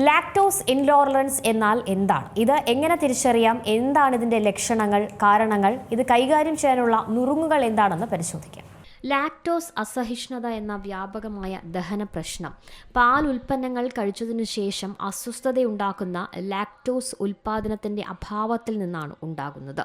Lactose intolerance എന്നാൽ എന്താണ്? ഇത് എങ്ങനെ തിരിച്ചറിയാം? എന്താണ് ഇതിന്റെ ലക്ഷണങ്ങൾ, കാരണങ്ങൾ? ഇത് കൈകാര്യം ചെയ്യാനുള്ള നുറുങ്ങുകൾ എന്താണെന്ന് പരിശോധിക്കാം. ലാക്ടോസ് അസഹിഷ്ണുത എന്ന വ്യാപകമായ ദഹന പ്രശ്നം പാൽ ഉൽപ്പന്നങ്ങൾ കഴിച്ചതിനു ശേഷം അസ്വസ്ഥതയുണ്ടാക്കുന്ന ലാക്ടോസ് ഉൽപ്പാദനത്തിന്റെ അഭാവത്തിൽ നിന്നാണ് ഉണ്ടാകുന്നത്.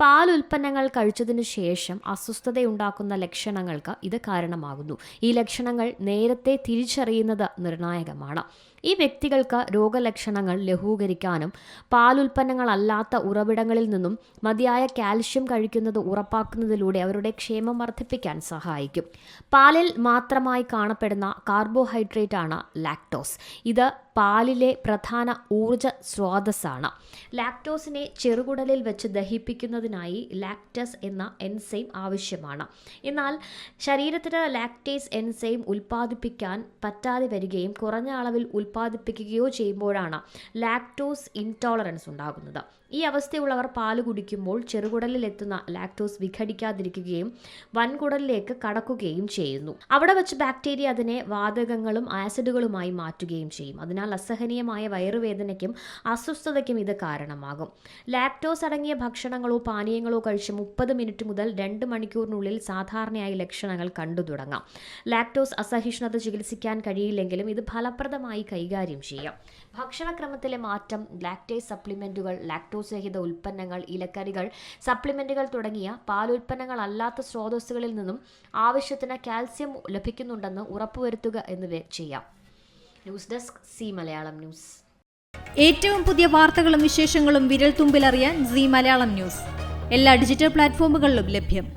പാൽ ഉൽപ്പന്നങ്ങൾ കഴിച്ചതിനു ശേഷം അസ്വസ്ഥതയുണ്ടാക്കുന്ന ലക്ഷണങ്ങൾക്ക് ഇത് കാരണമാകുന്നു. ഈ ലക്ഷണങ്ങൾ നേരത്തെ തിരിച്ചറിയുന്നത് നിർണായകമാണ്. ഈ വ്യക്തികൾക്ക് രോഗലക്ഷണങ്ങൾ ലഘൂകരിക്കാനും പാലുൽപ്പന്നങ്ങളല്ലാത്ത ഉറവിടങ്ങളിൽ നിന്നും മതിയായ കാൽഷ്യം കഴിക്കുന്നത് ഉറപ്പാക്കുന്നതിലൂടെ അവരുടെ ക്ഷേമം വർദ്ധിപ്പിക്കാൻ സഹായിക്കും. പാലിൽ മാത്രമായി കാണപ്പെടുന്ന കാർബോഹൈഡ്രേറ്റ് ആണ് ലാക്ടോസ്. ഇത് പാലിലെ പ്രധാന ഊർജ സ്രോതസ്സാണ്. ലാക്ടോസിനെ ചെറുകുടലിൽ വെച്ച് ദഹിപ്പിക്കുന്നതിനായി ലാക്ടസ് എന്ന എൻസൈം ആവശ്യമാണ്. എന്നാൽ ശരീരത്തിന് ലാക്ടേസ് എൻസൈം ഉൽപ്പാദിപ്പിക്കാൻ പറ്റാതെ വരികയും കുറഞ്ഞ അളവിൽ ഉൽപ്പാദിപ്പിക്കുകയോ ചെയ്യുമ്പോഴാണ് ലാക്ടോസ് ഇൻടോളറൻസ് ഉണ്ടാകുന്നത്. ഈ അവസ്ഥയുള്ളവർ പാല് കുടിക്കുമ്പോൾ ചെറുകുടലിൽ എത്തുന്ന ലാക്ടോസ് വിഘടിക്കാതിരിക്കുകയും വൻകുടലിലേക്ക് കടക്കുകയും ചെയ്യുന്നു. അവിടെ വെച്ച് ബാക്ടീരിയ അതിനെ വാതകങ്ങളും ആസിഡുകളുമായി മാറ്റുകയും ചെയ്യും. അതിനാൽ അസഹനീയമായ വയറുവേദനയ്ക്കും അസ്വസ്ഥതയ്ക്കും ഇത് കാരണമാകും. ലാക്ടോസ് അടങ്ങിയ ഭക്ഷണങ്ങളോ പാനീയങ്ങളോ കഴിച്ച് 30 മിനിറ്റ് മുതൽ 2 മണിക്കൂറിനുള്ളിൽ സാധാരണയായി ലക്ഷണങ്ങൾ കണ്ടു തുടങ്ങാം. ലാക്ടോസ് അസഹിഷ്ണുത ചികിത്സിക്കാൻ കഴിയില്ലെങ്കിലും ഇത് ഫലപ്രദമായി കൈകാര്യം ചെയ്യാം. ഭക്ഷണക്രമത്തിലെ മാറ്റം, ലാക്ടേസ് സപ്ലിമെന്റുകൾ, ലാക്ടോസ് രഹിത ഉൽപ്പന്നങ്ങൾ, ഇലക്കറികൾ, സപ്ലിമെന്റുകൾ തുടങ്ങിയ പാലുൽപ്പന്നങ്ങളല്ലാത്ത സ്രോതസ്സുകളിൽ നിന്നും ആവശ്യത്തിന് കാൽസ്യം ലഭിക്കുന്നുണ്ടെന്ന് ഉറപ്പുവരുത്തുക എന്നിവ ചെയ്യാം. News desk C Malayalam news. ഏറ്റവും പുതിയ വാർത്തകളും വിശേഷങ്ങളും വിരൽ തുമ്പിലറിയാൻ സി മലയാളം ന്യൂസ് എല്ലാ ഡിജിറ്റൽ പ്ലാറ്റ്ഫോമുകളിലും ലഭ്യം.